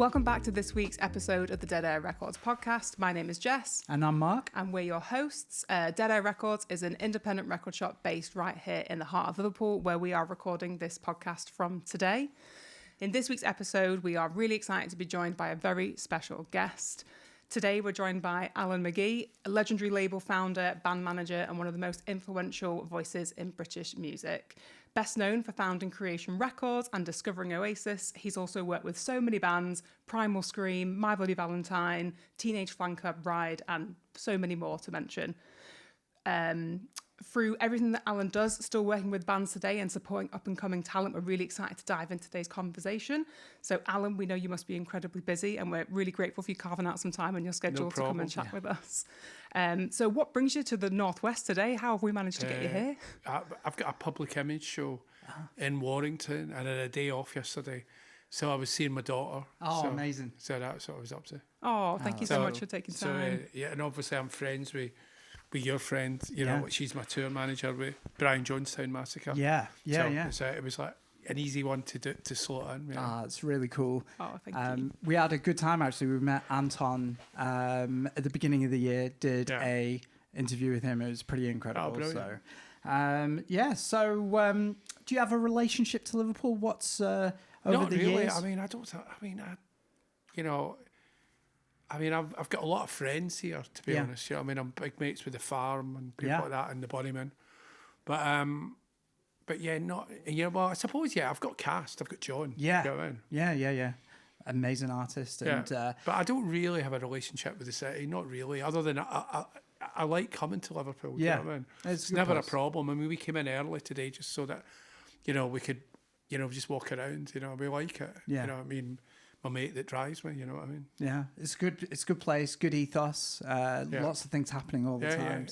Welcome back to this week's episode of the Dead Air Records podcast. My name is Jess. And I'm Mark. And we're your hosts. Dead Air Records is an independent record shop based right here in the heart of Liverpool, where we are recording this podcast from today. In this week's episode, we are really excited to be joined by a very special guest. Today, we're joined by Alan McGee, a legendary label founder, band manager, and one of the most influential voices in British music. Best known for founding Creation Records and discovering Oasis, he's also worked with so many bands, Primal Scream, My Bloody Valentine, Teenage Fan Club, Ride, and so many more to mention. Through everything that Alan does, still working with bands today and supporting up-and-coming talent, we're really excited to dive into today's conversation. So, Alan, we know you must be incredibly busy, and we're really grateful for you carving out some time in your schedule to come and chat with us. So what brings you to the Northwest today? How have we managed to get you here? I've got a Public Image show in Warrington, and I had a day off yesterday. So I was seeing my daughter. Oh, amazing. So that's what I was up to. Oh, thank you so much for taking time. Yeah, and obviously I'm friends with your friend, you know, she's my tour manager with Brian Jonestown Massacre. So it was like an easy one to slot in. Yeah. It's really cool. Oh, thank you. We had a good time, actually. We met Anton at the beginning of the year, did a interview with him. It was pretty incredible. Oh, so, do you have a relationship to Liverpool? What's over Not the really. years? I've got a lot of friends here, to be honest. You know, I'm big mates with the farm and people like that, and the Bunnymen. But yeah, not. Well, I suppose I've got Cast, I've got John. Yeah, you know what I mean? Yeah. Amazing artist. And but I don't really have a relationship with the city. Not really. Other than I like coming to Liverpool. You know what I mean? It's never a problem. I mean, we came in early today just so that we could just walk around. We like it. Yeah. You know what I mean? My mate that drives me, you know what I mean? Yeah, it's good. It's a good place, good ethos. Lots of things happening all the time.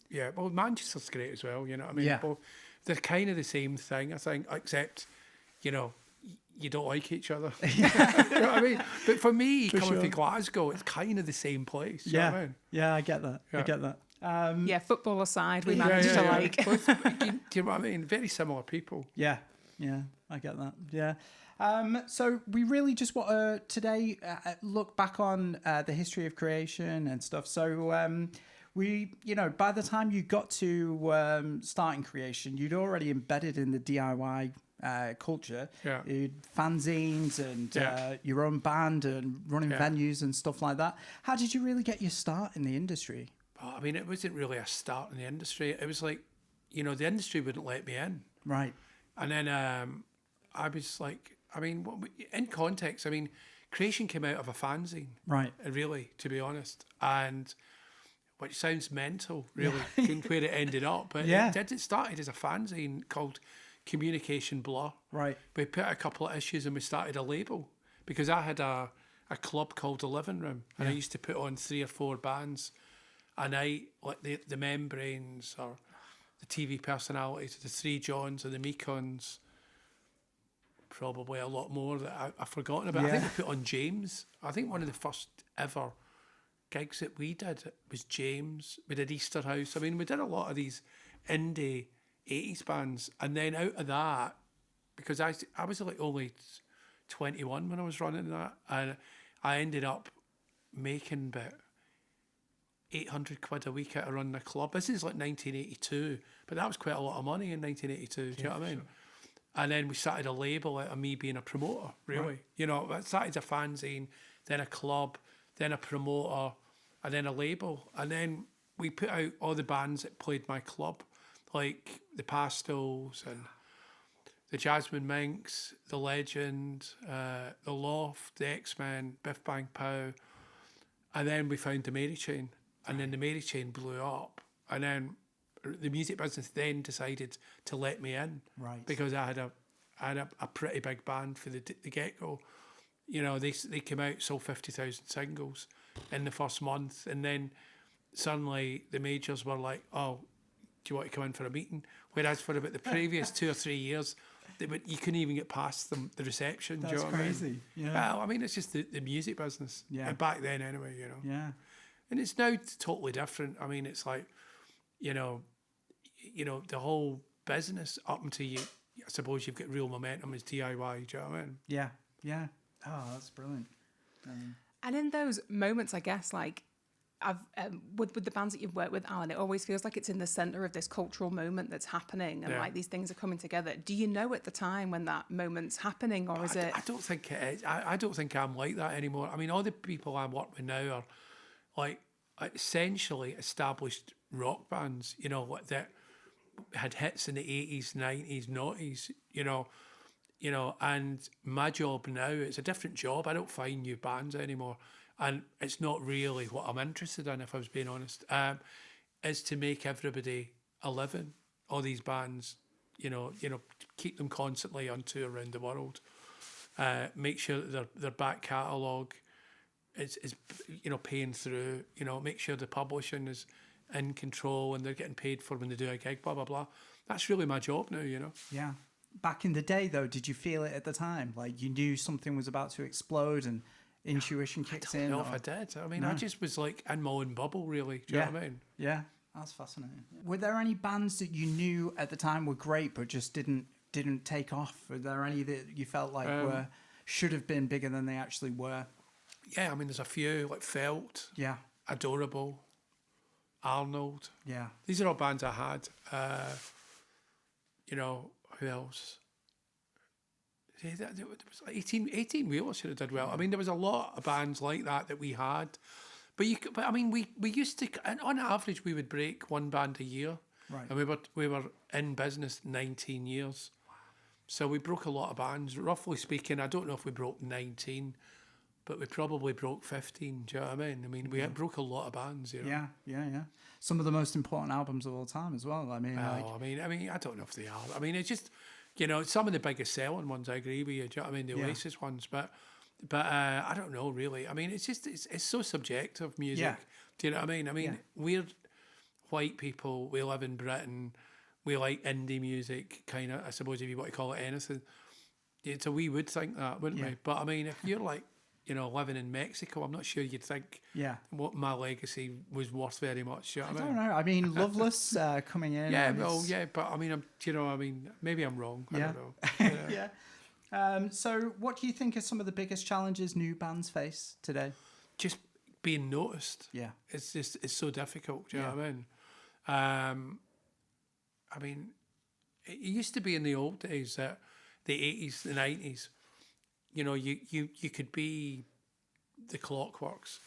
Yeah. So. Well, Manchester's great as well. You know what I mean? Yeah. Both, they're kind of the same thing, I think, except you don't like each other. You know what I mean? But for me, coming from Glasgow, it's kind of the same place. You know what I mean? Yeah, I get that. I get that. Football aside, we managed to like. Do you know what I mean? Very similar people. Yeah, I get that. Yeah. So we really just want to today look back on the history of creation and stuff. So we, by the time you got to starting creation, you'd already embedded in the DIY culture. Yeah. You'd fanzines and your own band and running venues and stuff like that. How did you really get your start in the industry? Well, I mean, it wasn't really a start in the industry. It was like, the industry wouldn't let me in. Right. And then I was like, in context, creation came out of a fanzine. Right. Really, to be honest. And which sounds mental, really, where it ended up. But it started as a fanzine called Communication Blur. Right. We put a couple of issues and we started a label because I had a club called The Living Room and I used to put on 3 or 4 bands a night, like the Membranes or the TV personalities, the 3 Johns or the Mekons. Probably a lot more that I've forgotten about. I think we put on James. I think one of the first ever gigs that we did was James. We did Easter House. We did a lot of these indie 80s bands. And then out of that, because I was like only 21 when I was running that, and I ended up making about 800 quid a week at a run the club. This is like 1982, but that was quite a lot of money in 1982. Do you know what I mean? And then we started a label out of me being a promoter, really. Right. I started a fanzine, then a club, then a promoter, and then a label. And then we put out all the bands that played my club, like the Pastels and the Jasmine Minks, the Legend, the Loft, the X-Men, Biff Bang Pow. And then we found the Mary Chain. And then the Mary Chain blew up. And then the music business then decided to let me in, right? Because I had a pretty big band for the get go. They came out, sold 50,000 singles in the first month, and then suddenly the majors were like, "Oh, do you want to come in for a meeting?" Whereas for about the previous 2 or 3 years, you couldn't even get past the reception. That's do you know crazy. What I mean? Yeah. Well, it's just the music business. Yeah. And back then, anyway. Yeah. And it's now totally different. It's like, the whole business up until I suppose you've got real momentum is DIY, do you know what I mean? Yeah. Oh, that's brilliant. And in those moments, I guess, like, I've with the bands that you've worked with, Alan, it always feels like it's in the center of this cultural moment that's happening, and like these things are coming together. Do you know at the time when that moment's happening, or is it? I don't think it is. I don't think I'm like that anymore. I mean, all the people I work with now are like essentially established rock bands, you know, that had hits in the 80s, 90s, 90s, you know, and my job now, it's a different job. I don't find new bands anymore. And it's not really what I'm interested in, if I was being honest, is to make everybody a living, all these bands, you know, keep them constantly on tour around the world, make sure that their back catalogue is you know, paying through, you know, make sure the publishing is in control and they're getting paid for when they do a gig, blah, blah, blah. That's really my job now, you know. Yeah. Back in the day, though, did you feel it at the time? Like you knew something was about to explode and intuition kicks in? I don't know if I did. I mean, No. I just was like in my own bubble, really. Do you know what I mean? Yeah, that's fascinating. Were there any bands that you knew at the time were great but just didn't take off? Were there any that you felt like should have been bigger than they actually were? Yeah, I mean, there's a few, like Felt, Yeah, Adorable, Arnold. yeah. These are all bands I had. You know, who else? Yeah, there was like 18 Wheelers should have did well. I mean, there was a lot of bands like that we had. But I mean, we used to, and on average, we would break one band a year. Right. And we were in business 19 years. Wow. So we broke a lot of bands. Roughly speaking, I don't know if we broke 19, but we probably broke 15. Do you know what I mean? I mean, we broke a lot of bands, you know? Yeah. Some of the most important albums of all time as well. I mean, I mean, I don't know if they are. I mean, it's just, you know, some of the biggest selling ones, I agree with you. Do you know what I mean? The Oasis ones, but I don't know really. I mean, it's just it's so subjective, music. Yeah. Do you know what I mean? I mean, we're white people. We live in Britain. We like indie music, kind of. I suppose if you want to call it anything, so we would think that, wouldn't we? But I mean, if you're like, you know, living in Mexico, I'm not sure you'd think what my legacy was worth very much. You know what I mean? don't know. I mean, Loveless coming in. Yeah, well, yeah, but I mean, you know, I mean, maybe I'm wrong. I don't know. Yeah. So what do you think are some of the biggest challenges new bands face today? Just being noticed. Yeah. It's so difficult. Do you know what I mean, it used to be in the old days that the 80s, the 90s, you know, you could be the Clockworks,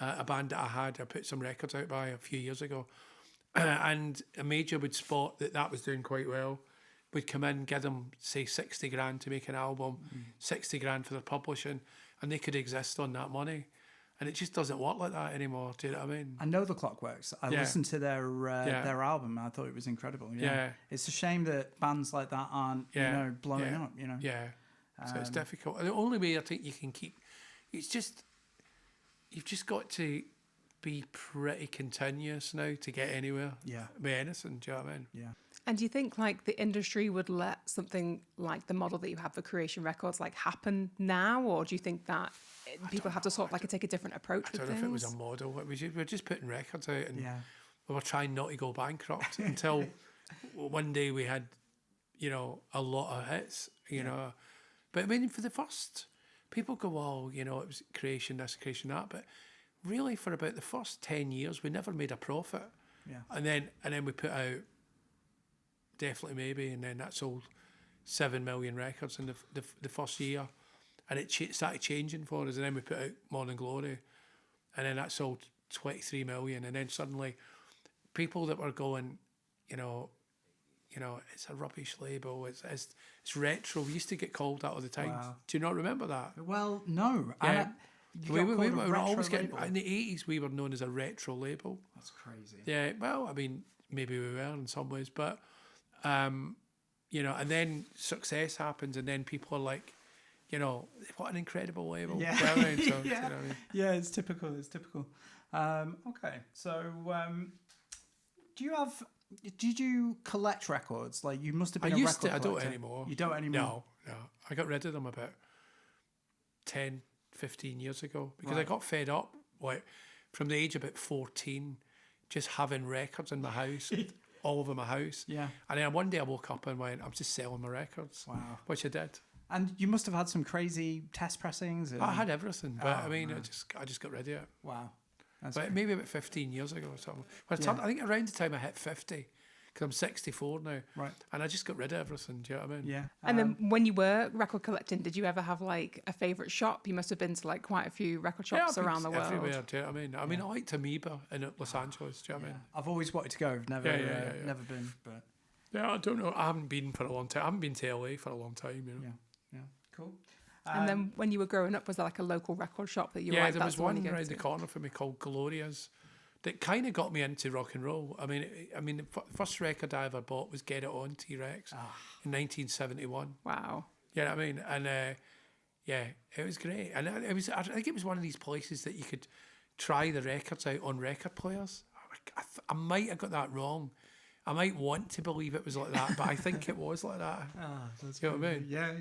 a band that I put some records out by a few years ago, and a major would spot that was doing quite well, would come in, give them, say, 60 grand to make an album, 60 grand for their publishing, and they could exist on that money. And it just doesn't work like that anymore. Do you know what I mean? I know the Clockworks. I listened to their album. I thought it was incredible. Yeah. It's a shame that bands like that aren't, you know, blowing up, you know. Yeah. So it's difficult. And the only way I think you can keep, you've just got to be pretty continuous now to get anywhere. Yeah. With anything, do you know what I mean? Yeah. And do you think like the industry would let something like the model that you have for Creation Records like happen now, or do you think that people have to sort of like take a different approach with things? I don't know if it was a model. We're just putting records out, and we were trying not to go bankrupt until one day we had, you know, a lot of hits, you know. But I mean, for the first, people go, oh, you know, it was Creation this, Creation that, but really for about the first 10 years, we never made a profit. Yeah. And then we put out Definitely Maybe, and then that sold 7 million records in the first year, and it started changing for us. And then we put out Morning Glory, and then that sold 23 million. And then suddenly, people that were going, you know, it's a rubbish label. It's retro. We used to get called that all the time. Wow. Do you not remember that? Well, no. Yeah. We were always getting, label. in the 80s, we were known as a retro label. That's crazy. Yeah, well, I mean, maybe we were in some ways, but, you know, and then success happens, and then people are like, you know, what an incredible label. Yeah. Well, so, yeah. you know what I mean? Yeah, it's typical. Okay, so did you collect records? Like, you must have been I a used record to, I collector. don't anymore. You don't anymore? No. I got rid of them about 10, 15 years ago because I Right. got fed up, like, from the age of about 14, just having records in my house, all over my house. Yeah. And then one day I woke up and went, I'm just selling my records. Wow. Which I did. And you must have had some crazy test pressings. I had everything, but I mean, right. I just got rid of it. Wow. That's But maybe about 15 years ago or something. Well, I think around the time I hit 50, because I'm 64 now. Right. And I just got rid of everything, do you know what I mean? Yeah. And then when you were record collecting, did you ever have like a favourite shop? You must have been to like quite a few record shops I've been around the world. everywhere, do you know what I mean? I mean, I liked Amoeba in Los Angeles, do you know what I mean? I've always wanted to go. I've never never been, but Yeah, I don't know. I haven't been for a long time. I haven't been to LA for a long time, you know? yeah, cool. And then when you were growing up, was there like a local record shop that you were like, there that's was the one one you go around to? the corner for me called Gloria's that kind of got me into rock and roll. I mean, the first record I ever bought was Get It On T-Rex in 1971. Wow. You know what I mean? And it was great. And I think it was one of these places that you could try the records out on record players. I might have got that wrong. I might want to believe it was like that, but I think it was like that. That's You know what I mean? Yeah.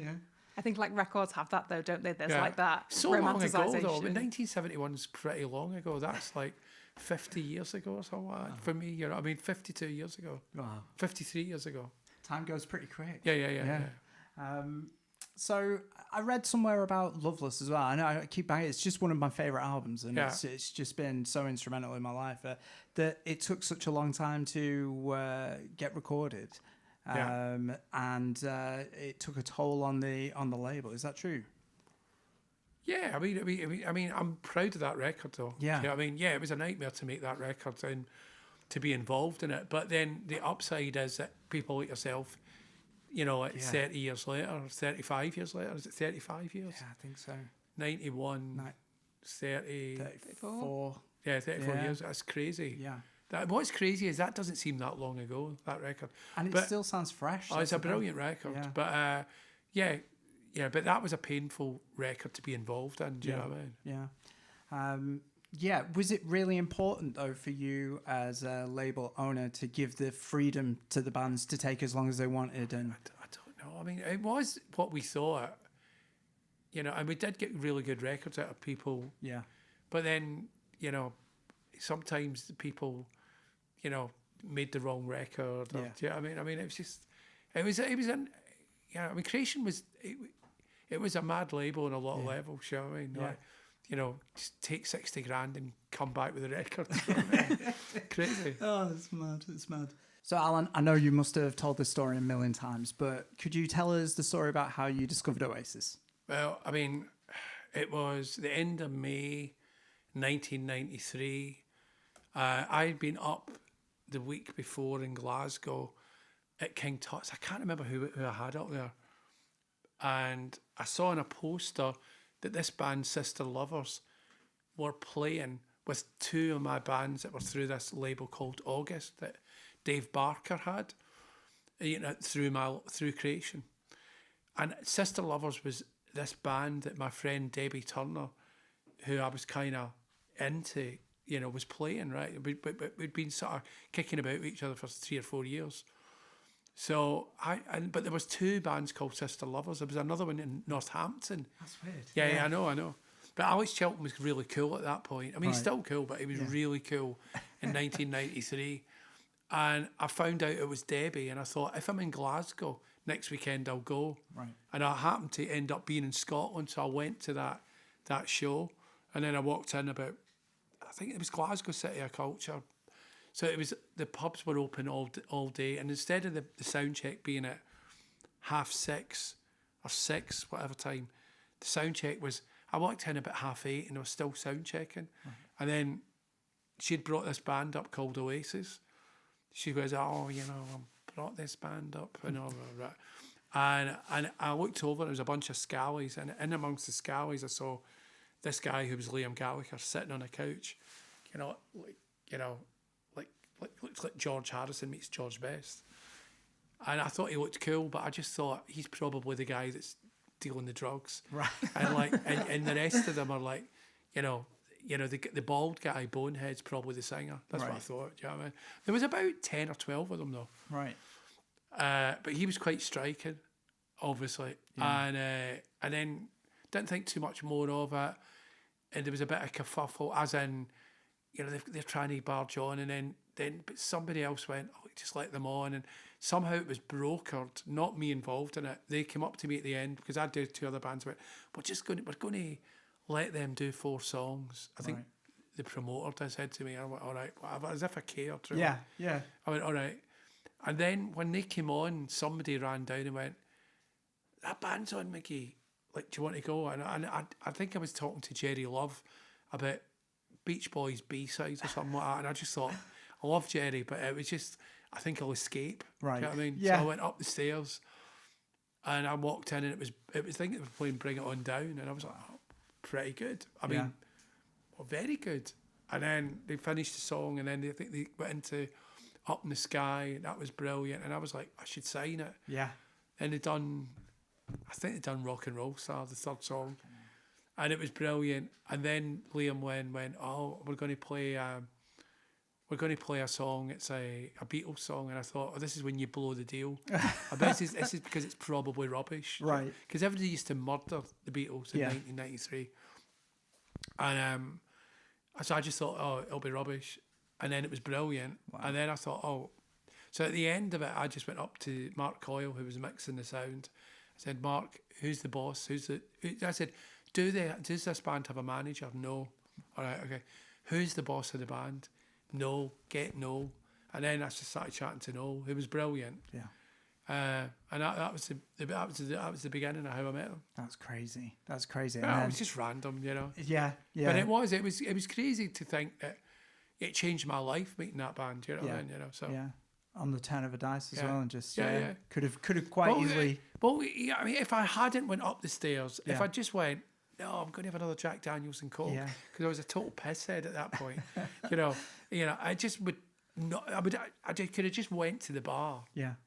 I think like records have that though, don't they? There's like that So long ago though. I mean, romanticisation. 1971 is pretty long ago. That's like 50 years ago or something like that. For me, you know, I mean, 52 years ago. Wow. 53 years ago. Time goes pretty quick. Yeah. So I read somewhere about Loveless as well. I know I keep banging. It's just one of my favorite albums, and it's just been so instrumental in my life that it took such a long time to get recorded, and it took a toll on the label. Is that true? Yeah, I mean, I'm proud of that record though. Yeah. You know what I mean, yeah, it was a nightmare to make that record and to be involved in it. But then the upside is that people like yourself, you know, like 30 years later, 35 years later, is it 35 years? Yeah, I think so. 91, 30, 34. Yeah, 34 years. That's crazy. Yeah. What's crazy is that doesn't seem that long ago, that record. And it still sounds fresh. Oh, it's a brilliant record. Yeah. But but that was a painful record to be involved in. Do you know what I mean? Yeah. Was it really important though for you as a label owner to give the freedom to the bands to take as long as they wanted? And I don't know. I mean, it was what we thought. You know, and we did get really good records out of people. Yeah. But then, you know, sometimes the people, you know, made the wrong record. Or, do you know what I mean? I mean, it was just, it was an, you know, I mean, Creation was, it was a mad label on a lot of levels, you know what I mean? Like, you know, just take 60 grand and come back with a record. You know what I mean? Crazy. Oh, it's mad. So, Alan, I know you must have told this story a million times, but could you tell us the story about how you discovered Oasis? Well, I mean, it was the end of May 1993. I'd been up the week before in Glasgow at King Tut's. I can't remember who I had up there. And I saw on a poster that this band, Sister Lovers, were playing with two of my bands that were through this label called August that Dave Barker had, you know, through Creation. And Sister Lovers was this band that my friend Debbie Turner, who I was kind of into, you know, was playing, right? We'd been sort of kicking about with each other for 3 or 4 years. So but there was two bands called Sister Lovers. There was another one in Northampton. That's weird. Yeah, I know. But Alex Chilton was really cool at that point. I mean, he's still cool, but he was really cool in 1993. And I found out it was Debbie, and I thought, if I'm in Glasgow next weekend, I'll go. Right. And I happened to end up being in Scotland, so I went to that show, and then I walked in about, I think it was Glasgow City of Culture. So it was, the pubs were open all day, and instead of the sound check being at 6:30 or 6, whatever time, the sound check was, I walked in about 8:30 and I was still sound checking. Right. And then she'd brought this band up called Oasis. She goes, oh, you know, I brought this band up and all that. And I looked over, and there was a bunch of scallies, and in amongst the scallies I saw this guy who was Liam Gallagher sitting on a couch, looks like George Harrison meets George Best. And I thought he looked cool, but I just thought he's probably the guy that's dealing the drugs. Right. And and the rest of them are like, you know, the bald guy, Bonehead's probably the singer. That's what I thought. Do you know what I mean? There was about 10 or 12 of them though. Right. But he was quite striking, obviously. Yeah. And then didn't think too much more of it. And there was a bit of kerfuffle, as in, you know, they're trying to barge on, and then but somebody else went, oh, just let them on, and somehow it was brokered, not me involved in it. They came up to me at the end because I did 2 other bands. Went, we're going to let them do 4 songs. I think the promoter said to me, I went, all right, as if I cared. Really. Yeah. I went, all right. And then when they came on, somebody ran down and went, that band's on, McGee. Like, do you want to go? And I think I was talking to Jerry Love about Beach Boys B-sides or something like that. And I just thought, I love Jerry, but it was just, I think I'll escape. Right. Do you know what I mean? Yeah. So I went up the stairs and I walked in and it was I think it was playing Bring It On Down. And I was like, oh, pretty good. I mean, well, very good. And then they finished the song and then I think they went into Up in the Sky. And that was brilliant. And I was like, I should sign it. Yeah. And I think they'd done Rock and Roll Star, the 3rd song. And it was brilliant. And then Liam went, oh, we're going to play a song. It's a Beatles song. And I thought, oh, this is when you blow the deal. I bet this is because it's probably rubbish. Right. Because everybody used to murder the Beatles in 1993. And so I just thought, oh, it'll be rubbish. And then it was brilliant. Wow. And then I thought, oh. So at the end of it, I just went up to Mark Coyle, who was mixing the sound. I said, Mark, who's the boss? I said, does this band have a manager? No. All right, okay. Who's the boss of the band? No. Get no. And then I just started chatting to Noel. It was brilliant. Yeah. And that was the beginning of how I met him. That's crazy. Yeah, it was just random, you know. Yeah. But it was crazy to think that it changed my life meeting that band. You know what I mean? You know. So on the turn of a dice as well, and just yeah. could have quite easily. But yeah, I mean, if I hadn't went up the stairs, if I just went, no, I'm going to have another Jack Daniels and Coke, because I was a total pisshead at that point. you know, I just would not. I could have just went to the bar,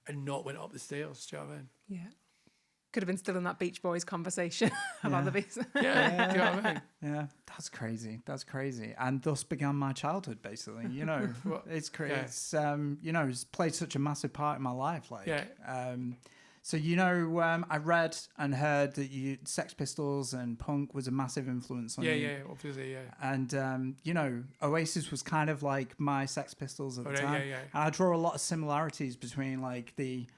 and not went up the stairs. Do you know what I mean? Yeah. Could have been still in that Beach Boys conversation about the beats. Yeah, do you know what I mean? Yeah, that's crazy. And thus began my childhood, basically. You know, it's crazy. It's, it's played such a massive part in my life. So, I read and heard that Sex Pistols and punk was a massive influence on you. Yeah, obviously, yeah. And, Oasis was kind of like my Sex Pistols at the time. Yeah. And I draw a lot of similarities between, like, the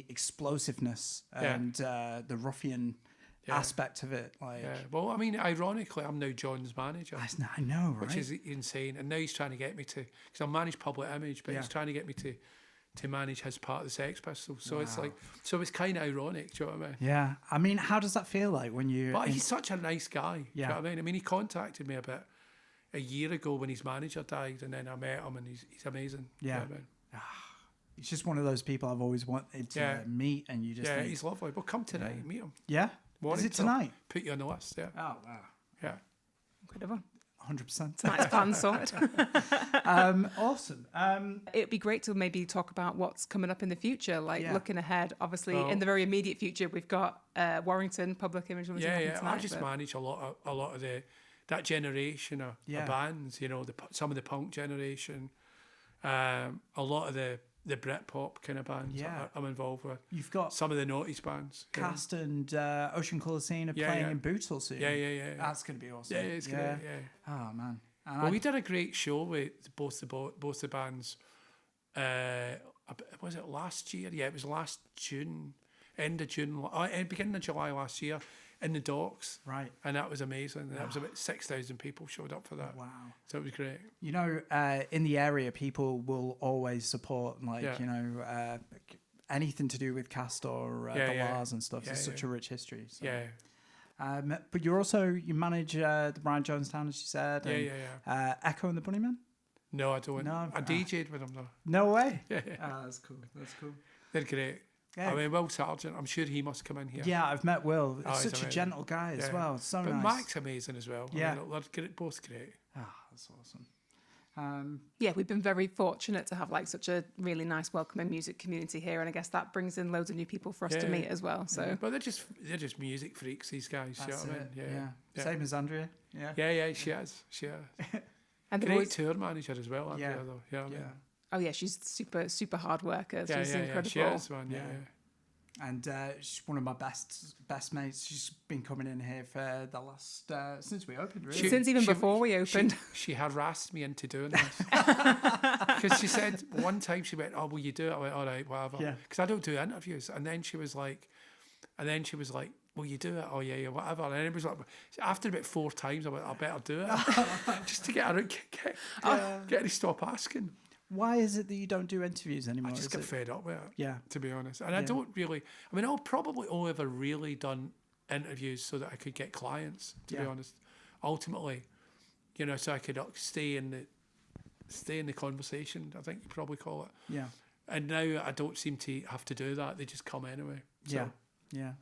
explosiveness and the ruffian aspect of it. Well, I mean, ironically, I'm now John's manager. I know, right? Which is insane. And now he's trying to get me to, because I manage Public Image, but he's trying to get me to manage his part of the Sex Pistols. So it's like, it's kind of ironic. Do you know what I mean? Yeah. I mean, how does that feel like when you? But he's such a nice guy. Yeah. Do you know what I mean? I mean, he contacted me about a year ago when his manager died, and then I met him, and he's amazing. Yeah. Do you know what I mean? He's just one of those people I've always wanted to meet, and you just he's lovely. Well, come tonight and meet him. Yeah? Is it tonight? Put you on the list, yeah. Oh, wow. Yeah. Incredible. 100%. Nice plan sorted. Awesome. It'd be great to maybe talk about what's coming up in the future, looking ahead. Obviously, in the very immediate future, we've got Warrington, Public Image Ltd. Yeah. I just manage a lot of that generation of bands, some of the punk generation, a lot of the Britpop kind of bands I'm involved with. You've got some of the noughties bands. Cast and Ocean Colour Scene are playing in Bootle soon. Yeah. That's going to be awesome. Yeah, it's great, yeah. Oh, man. And we did a great show with both the bands. Was it last year? Yeah, it was last June, end of June, beginning of July last year, in the Docks. Right. And that was amazing. That was about 6,000 people showed up for that. Wow. So it was great. In the area, people will always support, anything to do with Cast or the Lars and stuff. It's such a rich history. So. Yeah. But you manage the Brian Jonestown, as you said. And, Echo and the Bunnymen? No, I don't. No, I DJ'd with them though. No way. Yeah. That's cool. They're great. Yeah. I mean, Will Sargent, I'm sure he must come in here. Yeah, I've met Will. He's such a gentle guy as well. So but nice. Mac's amazing as well. Yeah. I mean, they're both great. That's awesome. We've been very fortunate to have such a really nice, welcoming music community here, and I guess that brings in loads of new people for us to meet as well. So, but they're just music freaks. These guys, That's you know what I mean? Yeah. Same as Andrea. Yeah. She is. And great tour manager as well. Andrea, though. You know what I mean? Oh yeah, she's super hard worker. Yeah, she's incredible. She is, man. Yeah. And she's one of my best mates. She's been coming in here for the last since we opened, really. Since even before we opened. She harassed me into doing this because she said one time she went, "Oh, will you do it?" I went, "All right, whatever." Yeah. Because I don't do interviews, and then she was like, "Will you do it?" "Oh yeah, whatever." And then it was like, after about 4 times, I went, "I better do it," just to get her get her to stop asking. Why is it that you don't do interviews anymore? I just get fed up with it. Yeah. To be honest. And I don't really, I'll probably only ever really done interviews so that I could get clients, to be honest. Ultimately, so I could stay in the conversation, I think you probably call it. Yeah. And now I don't seem to have to do that. They just come anyway. So. Yeah.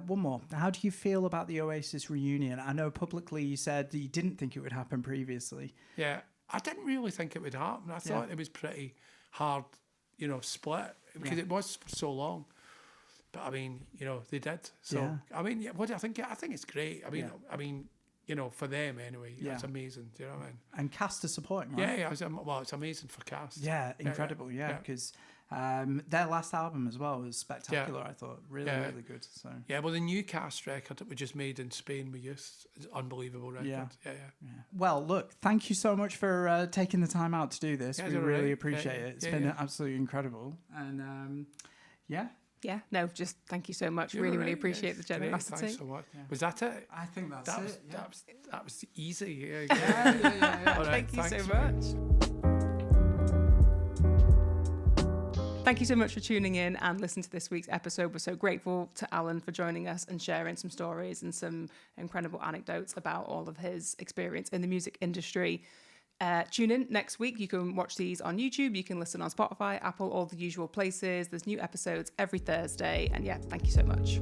One more. How do you feel about the Oasis reunion? I know publicly you said that you didn't think it would happen previously. Yeah. I didn't really think it would happen. I thought it was pretty hard, split because it was for so long. But they did. So what do I think? I think it's great. For them anyway, it's amazing. Do you know what I mean? And cast is supporting, right? Yeah. It's amazing for cast. Yeah, incredible. Yeah, because their last album as well was spectacular. I thought really good. So well, the new cast record that we just made in Spain with Youth is an unbelievable record. Yeah. Well, look, thank you so much for taking the time out to do this. We really appreciate it. It's been absolutely incredible. And Yeah, no, just thank you so much. Really appreciate the generosity. Thanks so much. Yeah. Was that it? I think that's it. Yeah. That was easy. Yeah. All right, thank you so much. Thank you so much for tuning in and listening to this week's episode. We're so grateful to Alan for joining us and sharing some stories and some incredible anecdotes about all of his experience in the music industry. Tune in next week. You can watch these on YouTube. You can listen on Spotify, Apple, all the usual places. There's new episodes every Thursday. And thank you so much.